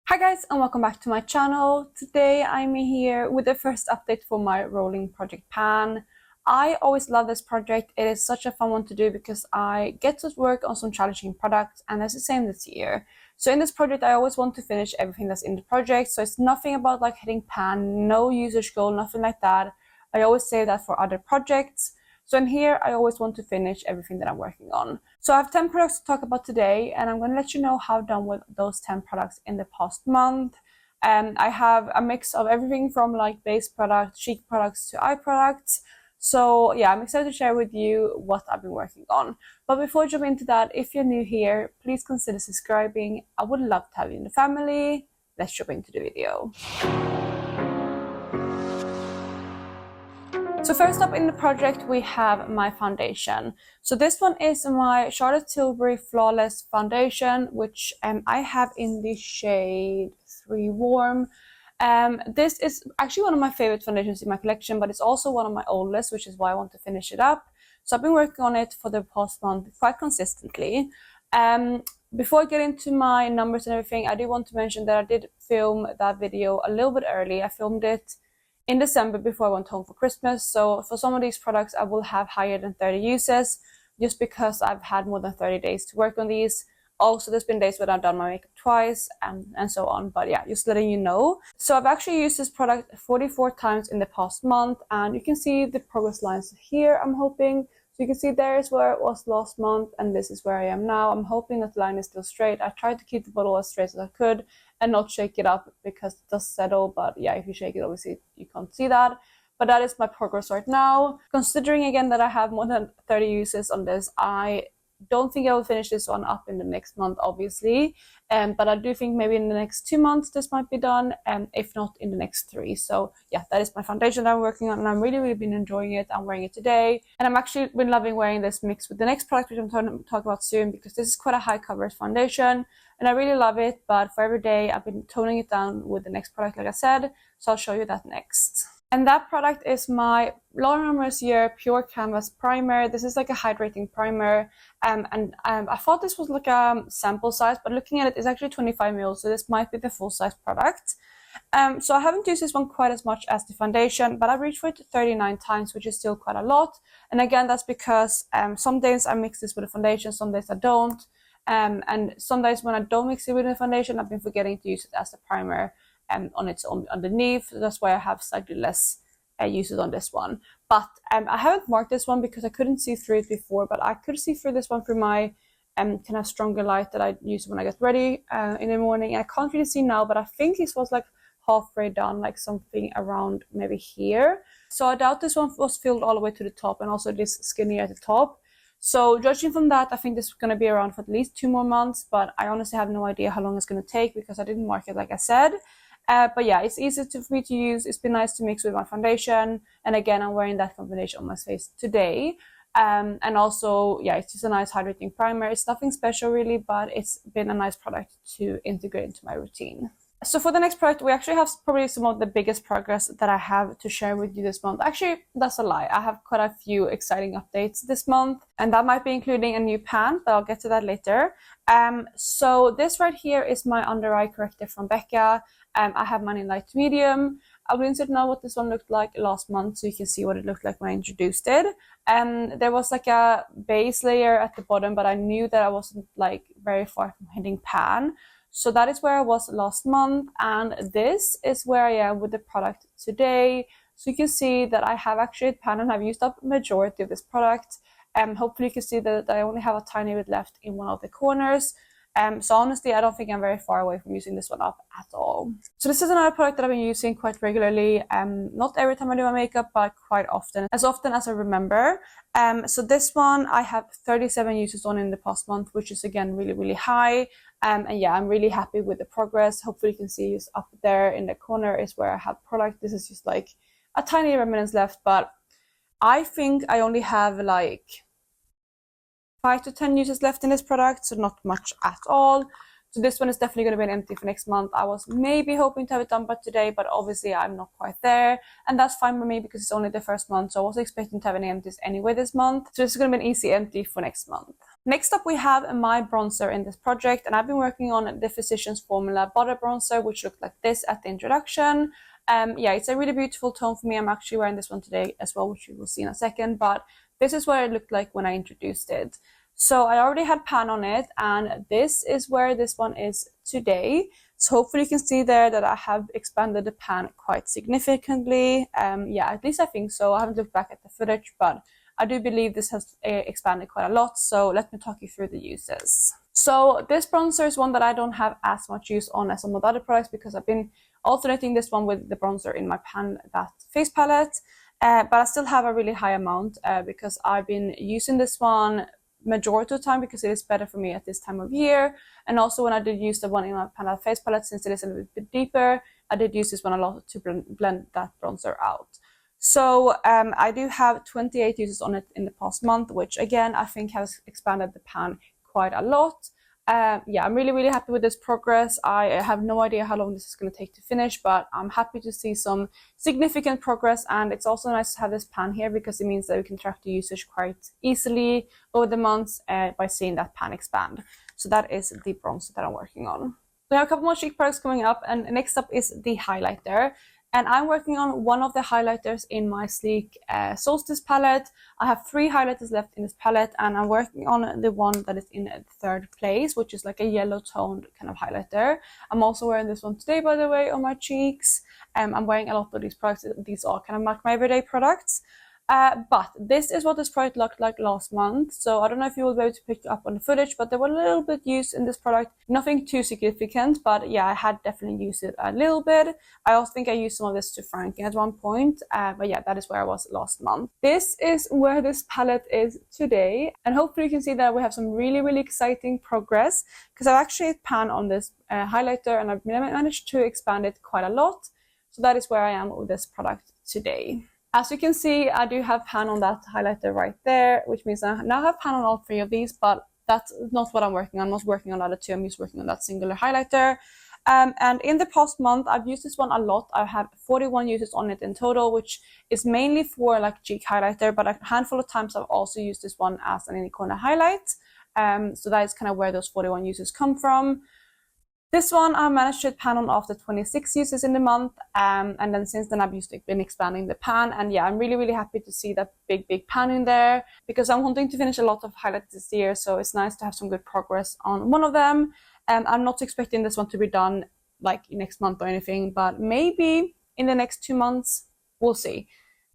Hi guys, and welcome back to my channel. Today I'm here with the first update for my rolling project pan. I always love this project. It is such a fun one to do because I get to work on some challenging products, and that's the same this year. So in this project I always want to finish everything that's in the project, so it's nothing about like hitting pan, no usage goal, nothing like that. I always save that for other projects. So in here, I always want to finish everything that I'm working on. So I have 10 products to talk about today, and I'm going to let you know how I've done with those 10 products in the past month. I have a mix of everything from like base products, cheek products to eye products. So yeah, I'm excited to share with you what I've been working on. But before I jump into that, if you're new here, please consider subscribing. I would love to have you in the family. Let's jump into the video. So first up in the project, we have my foundation. So this one is my Charlotte Tilbury Flawless Foundation, which I have in the shade 3 Warm. This is actually one of my favorite foundations in my collection, but it's also one of my oldest, which is why I want to finish it up. So I've been working on it for the past month quite consistently. Before I get into my numbers and everything, I do want to mention that I did film that video a little bit early. I filmed it in December before I went home for Christmas. So for some of these products I will have higher than 30 uses just because I've had more than 30 days to work on these. Also there's been days when I've done my makeup twice and so on, but yeah, just letting you know. So I've actually used this product 44 times in the past month, and you can see the progress lines here, I'm hoping. So you can see there is where it was last month and this is where I am now. I'm hoping that the line is still straight. I tried to keep the bottle as straight as I could and not shake it up because it does settle, but yeah, if you shake it obviously you can't see that. But that is my progress right now. Considering again that I have more than 30 uses on this, I don't think I will finish this one up in the next month obviously, but I do think maybe in the next 2 months this might be done, and if not in the next 3. So yeah, that is my foundation that I'm working on, and I'm really been enjoying it. I'm wearing it today, and I'm actually been loving wearing this mix with the next product, which I'm going to talk about soon, because this is quite a high coverage foundation and I really love it. But for every day I've been toning it down with the next product, like I said, so I'll show you that next. And that product is my Laura Mercier Pure Canvas Primer. This is like a hydrating primer, and I thought this was like a sample size, but looking at it, it's actually 25 ml, so this might be the full size product. So I haven't used this one quite as much as the foundation, but I've reached for it 39 times, which is still quite a lot. And again, that's because some days I mix this with a foundation, some days I don't. And some days when I don't mix it with the foundation, I've been forgetting to use it as the primer on its own underneath. That's why I have slightly less uses on this one. But I haven't marked this one because I couldn't see through it before, but I could see through this one through my kind of stronger light that I use when I get ready in the morning. I can't really see now, but I think this was like halfway done, like something around maybe here. So I doubt this one was filled all the way to the top, and also this skinny at the top. So judging from that, I think this is going to be around for at least 2 more months, but I honestly have no idea how long it's going to take because I didn't mark it, like I said. But yeah, it's easy for me to use. It's been nice to mix with my foundation, and again, I'm wearing that combination on my face today. And also, yeah, it's just a nice hydrating primer. It's nothing special really, but it's been a nice product to integrate into my routine. So for the next product, we actually have probably some of the biggest progress that I have to share with you this month. Actually, that's a lie. I have quite a few exciting updates this month, and that might be including a new pan, but I'll get to that later. So this right here is my under eye corrector from Becca. I have mine in light to medium. I'll insert now what this one looked like last month, so you can see what it looked like when I introduced it. There was like a base layer at the bottom, but I knew that I wasn't like very far from hitting pan. So that is where I was last month, and this is where I am with the product today. So you can see that I have actually hit pan and I've used up majority of this product. Hopefully you can see that I only have a tiny bit left in one of the corners. So honestly, I don't think I'm very far away from using this one up at all. So this is another product that I've been using quite regularly. Not every time I do my makeup, but quite often as I remember. So this one I have 37 uses on in the past month, which is again really high. And yeah, I'm really happy with the progress. Hopefully you can see just up there in the corner is where I have product. This is just like a tiny remnants left, but I think I only have like 5 to 10 uses left in this product, so not much at all. So this one is definitely going to be an empty for next month. I was maybe hoping to have it done by today, but obviously I'm not quite there, and that's fine with me because it's only the first month, so I wasn't expecting to have any empties anyway this month. So this is going to be an easy empty for next month. Next up, we have my bronzer in this project, and I've been working on the Physicians Formula Butter Bronzer, which looked like this at the introduction. Yeah, it's a really beautiful tone for me. I'm actually wearing this one today as well, which you will see in a second, but this is what it looked like when I introduced it. So I already had pan on it, and this is where this one is today. So hopefully you can see there that I have expanded the pan quite significantly. Yeah, at least I think so. I haven't looked back at the footage, but I do believe this has expanded quite a lot, so let me talk you through the uses. So this bronzer is one that I don't have as much use on as some of the other products because I've been alternating this one with the bronzer in my Pan That face palette, but I still have a really high amount because I've been using this one majority of the time because it is better for me at this time of year. And also when I did use the one in my Pan That face palette, since it is a little bit deeper, I did use this one a lot to blend that bronzer out. So I do have 28 uses on it in the past month, which again I think has expanded the pan quite a lot. Yeah, I'm really happy with this progress. I have no idea how long this is going to take to finish, but I'm happy to see some significant progress. And it's also nice to have this pan here because it means that we can track the usage quite easily over the months by seeing that pan expand. So that is the bronzer that I'm working on. We have a couple more cheek products coming up, and next up is the highlighter. And I'm working on one of the highlighters in my Sleek Solstice palette. I have 3 highlighters left in this palette, and I'm working on the one that is in third place, which is like a yellow toned kind of highlighter. I'm also wearing this one today, by the way, on my cheeks. I'm wearing a lot of these products. These are kind of like my everyday products. But this is what this product looked like last month. So I don't know if you will be able to pick up on the footage, but they were a little bit used in this product. Nothing too significant, but yeah, I had definitely used it a little bit. I also think I used some of this to Frankie at one point. But yeah, that is where I was last month. This is where this palette is today. And hopefully you can see that we have some really exciting progress because I've actually pan on this highlighter and I've managed to expand it quite a lot. So that is where I am with this product today. As you can see, I do have pan on that highlighter right there, which means I now have pan on all 3 of these, but that's not what I'm working on. I'm not working on the other 2, I'm just working on that singular highlighter. And in the past month, I've used this one a lot. I have 41 uses on it in total, which is mainly for like cheek highlighter, but a handful of times I've also used this one as an inner corner highlight. So that is kind of where those 41 uses come from. This one I managed to pan on after 26 uses in the month, and then since then I've been expanding the pan, and yeah, I'm really happy to see that big pan in there because I'm wanting to finish a lot of highlights this year, so it's nice to have some good progress on one of them. I'm not expecting this one to be done like next month or anything, but maybe in the next 2 months, we'll see.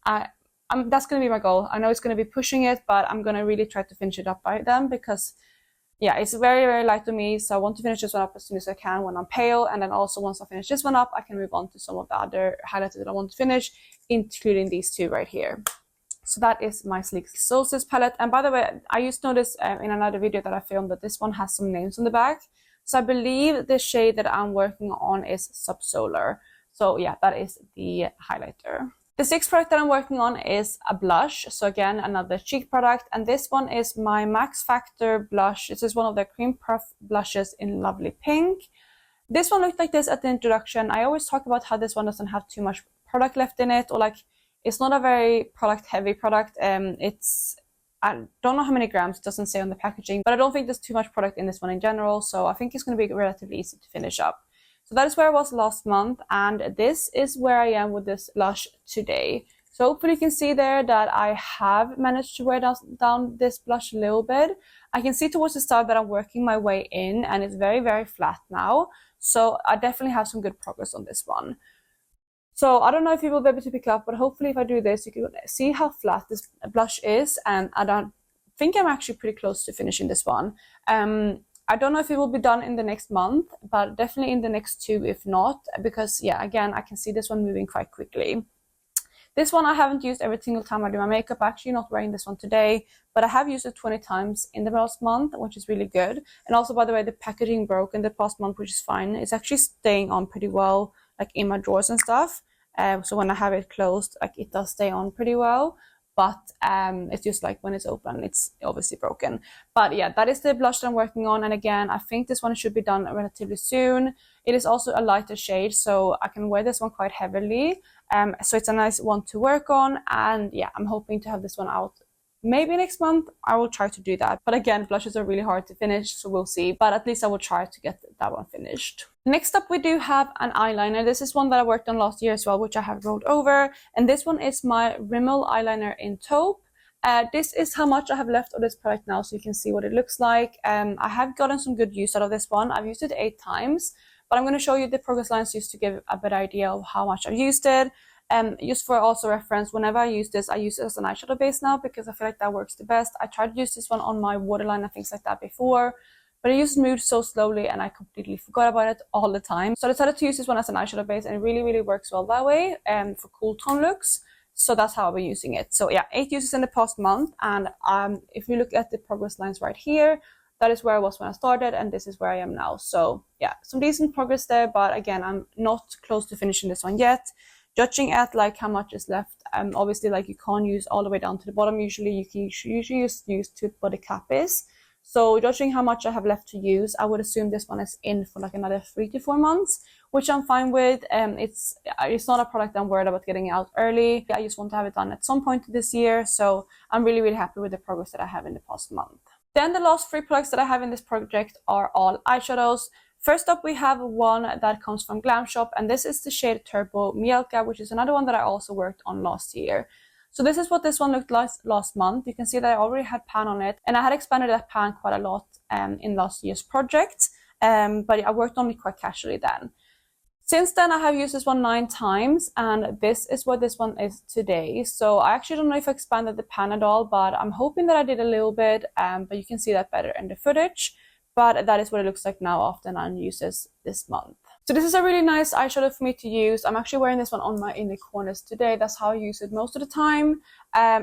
That's going to be my goal. I know it's going to be pushing it, but I'm going to really try to finish it up by then because yeah, it's very light to me, so I want to finish this one up as soon as I can when I'm pale, and then also once I finish this one up, I can move on to some of the other highlighters that I want to finish, including these 2 right here. So that is my Sleek Solstice palette. And by the way, I just noticed in another video that I filmed that this one has some names on the back. So I believe the shade that I'm working on is Subsolar. So yeah, that is the highlighter. The 6th product that I'm working on is a blush. So again, another cheek product. And this one is my Max Factor blush. This is one of the cream puff blushes in Lovely Pink. This one looked like this at the introduction. I always talk about how this one doesn't have too much product left in it, or like it's not a very product heavy product. I don't know how many grams, it doesn't say on the packaging, but I don't think there's too much product in this one in general. So I think it's going to be relatively easy to finish up. So that is where I was last month, and this is where I am with this blush today. So hopefully you can see there that I have managed to wear down this blush a little bit. I can see towards the start that I'm working my way in, and it's very flat now. So I definitely have some good progress on this one. So I don't know if you will be able to pick up, but hopefully if I do this, you can see how flat this blush is, and I don't think I'm actually pretty close to finishing this one. I don't know if it will be done in the next month, but definitely in the next 2 if not, because yeah, again, I can see this one moving quite quickly. This one I haven't used every single time I do my makeup. I'm actually not wearing this one today, but I have used it 20 times in the last month, which is really good. And also, by the way, the packaging broke in the past month, which is fine. It's actually staying on pretty well, like in my drawers and stuff. So when I have it closed, like it does stay on pretty well. but it's just like when it's open, it's obviously broken. But yeah, that is the blush that I'm working on, and again, I think this one should be done relatively soon. It is also a lighter shade, so I can wear this one quite heavily, so it's a nice one to work on. And yeah, I'm hoping to have this one out maybe next month. I will try to do that, but again, blushes are really hard to finish, so we'll see, but at least I will try to get that one finished. Next up, we do have an eyeliner. This is one that I worked on last year as well, which I have rolled over, and this one is my Rimmel eyeliner in taupe. This is how much I have left of this product now, so you can see what it looks like. I have gotten some good use out of this one. I've used it 8 times, but I'm going to show you the progress lines just to give a better idea of how much I've used it. Just for also reference, whenever I use this, I use it as an eyeshadow base now because I feel like that works the best. I tried to use this one on my waterline and things like that before, but it just moved so slowly and I completely forgot about it all the time. So I decided to use this one as an eyeshadow base, and it really works well that way for cool tone looks. So that's how I'll be using it. So yeah, 8 uses in the past month, and if you look at the progress lines right here, that is where I was when I started, and this is where I am now. So yeah, some decent progress there, but again, I'm not close to finishing this one yet. Judging at like how much is left, obviously like you can't use all the way down to the bottom. Usually you can usually use to where the cap is. So judging how much I have left to use, I would assume this one is in for like another 3 to 4 months, which I'm fine with. It's not a product I'm worried about getting out early. I just want to have it done at some point this year. So I'm really happy with the progress that I have in the past month. Then the last 3 products that I have in this project are all eyeshadows. First up, we have one that comes from Glam Shop, and this is the shade Turbo Mielka, which is another one that I also worked on last year. So this is what this one looked like last month. You can see that I already had pan on it, and I had expanded that pan quite a lot in last year's project, but I worked on it quite casually then. Since then, I have used this one 9 times, and this is what this one is today. So I actually don't know if I expanded the pan at all, but I'm hoping that I did a little bit, but you can see that better in the footage. But that is what it looks like now after 9 uses this month. So this is a really nice eyeshadow for me to use. I'm actually wearing this one on my inner corners today. That's how I use it most of the time.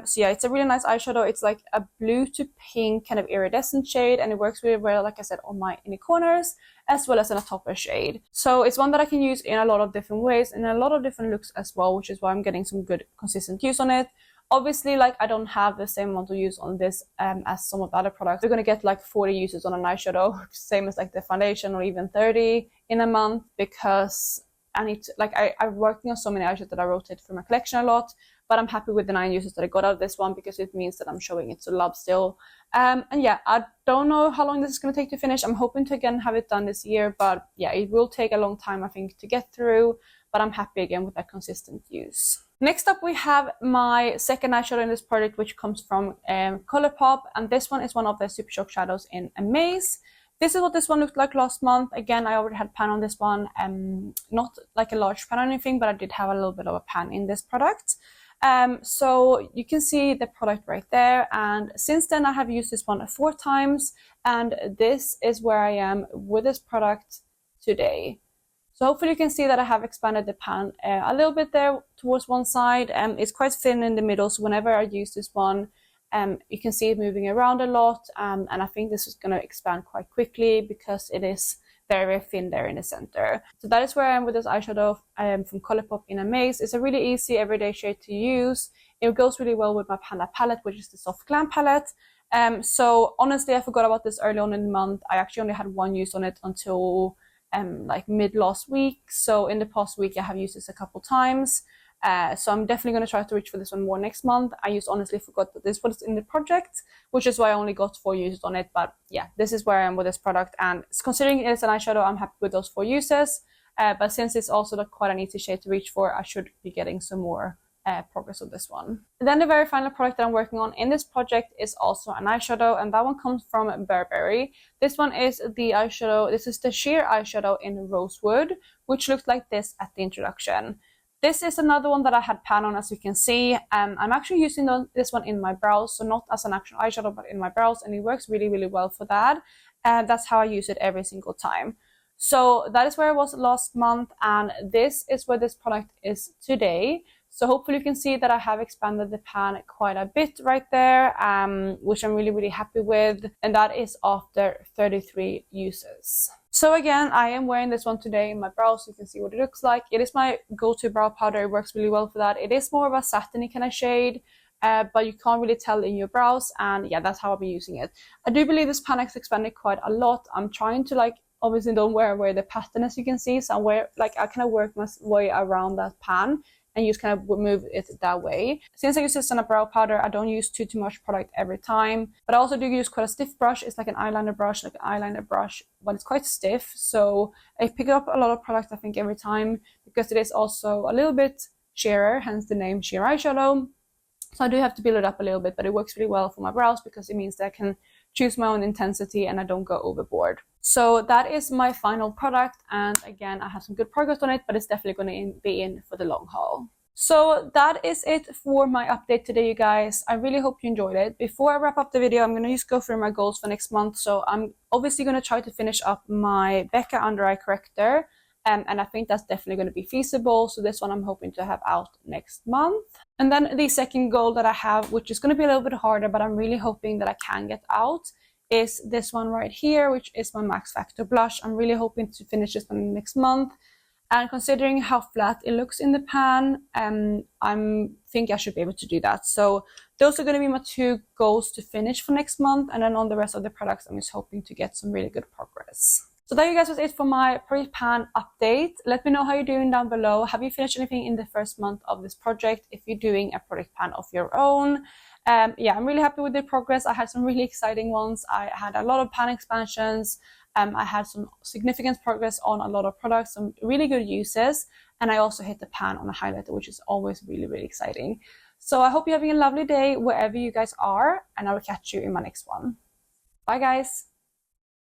So yeah, it's a really nice eyeshadow. It's like a blue to pink kind of iridescent shade, and it works really well, like I said, on my inner corners as well as in a topper shade. So it's one that I can use in a lot of different ways, in a lot of different looks as well, which is why I'm getting some good consistent use on it. Obviously, like I don't have the same amount of use on this as some of the other products. You're gonna get like 40 uses on an eyeshadow, same as like the foundation, or even 30 in a month, because I need to, like I'm working on so many eyeshadows that I rotate through my collection a lot. But I'm happy with the 9 uses that I got out of this one because it means that I'm showing it to love still. And yeah, I don't know how long this is going to take to finish. I'm hoping to again have it done this year, but yeah, it will take a long time I think to get through, but I'm happy again with that consistent use. Next up, we have my second eyeshadow in this project, which comes from Colourpop, and this one is one of the Super Shock shadows in Amaze. This is what this one looked like last month. Again, I already had pan on this one, not like a large pan or anything, but I did have a little bit of a pan in this product. So you can see the product right there, and since then I have used this one 4 times, and this is where I am with this product today. So hopefully you can see that I have expanded the pan a little bit there towards one side. It's quite thin in the middle, so whenever I use this one, you can see it moving around a lot, and I think this is going to expand quite quickly because it is very thin there in the center. So that is where I am with this eyeshadow from Colourpop in Amaze. It's a really easy everyday shade to use. It goes really well with my Panda palette, which is the Soft Glam palette. So honestly, I forgot about this early on in the month. I actually only had 1 use on it until like mid last week. So in the past week I have used this a couple times. So I'm definitely going to try to reach for this one more next month. I just honestly forgot that this was in the project, which is why I only got 4 uses on it. But yeah, this is where I am with this product, and considering it is an eyeshadow, I'm happy with those 4 uses. But since it's also quite an easy shade to reach for, I should be getting some more progress on this one. Then the very final product that I'm working on in this project is also an eyeshadow, and that one comes from Burberry. This one is the eyeshadow, this is the sheer eyeshadow in Rosewood, which looks like this at the introduction. This is another one that I had pan on, as you can see. I'm actually using this one in my brows, so not as an actual eyeshadow, but in my brows, and it works really well for that. And that's how I use it every single time. So that is where I was last month, and this is where this product is today. So hopefully you can see that I have expanded the pan quite a bit right there, which I'm really happy with, and that is after 33 uses. So again, I am wearing this one today in my brows, so you can see what it looks like. It is my go-to brow powder. It works really well for that. It is more of a satiny kind of shade, but you can't really tell in your brows, and yeah, that's how I've been using it. I do believe this pan has expanded quite a lot. I'm trying to like obviously don't wear the pattern, as you can see, so I kind of work my way around that pan and just kind of move it that way. Since I use this on a brow powder, I don't use too much product every time, but I also do use quite a stiff brush. It's like an eyeliner brush, but it's quite stiff, so I pick up a lot of product I think every time, because it is also a little bit sheerer, hence the name sheer eyeshadow. So I do have to build it up a little bit, but it works really well for my brows because it means that I can choose my own intensity and I don't go overboard. So that is my final product, and again, I have some good progress on it, but it's definitely going to be in for the long haul. So that is it for my update today, you guys. I really hope you enjoyed it. Before I wrap up the video, I'm going to just go through my goals for next month. So I'm obviously going to try to finish up my Becca under eye corrector. And I think that's definitely going to be feasible. So this one I'm hoping to have out next month. And then the second goal that I have, which is going to be a little bit harder, but I'm really hoping that I can get out, is this one right here, which is my Max Factor blush. I'm really hoping to finish this one next month. And considering how flat it looks in the pan, I think I should be able to do that. So those are going to be my two goals to finish for next month. And then on the rest of the products, I'm just hoping to get some really good progress. So that, you guys, was it for my project pan update. Let me know how you're doing down below. Have you finished anything in the first month of this project, if you're doing a project pan of your own? Yeah, I'm really happy with the progress. I had some really exciting ones. I had a lot of pan expansions. I had some significant progress on a lot of products, some really good uses, and I also hit the pan on a highlighter, which is always really, really exciting. So I hope you're having a lovely day wherever you guys are, and I will catch you in my next one. Bye, guys.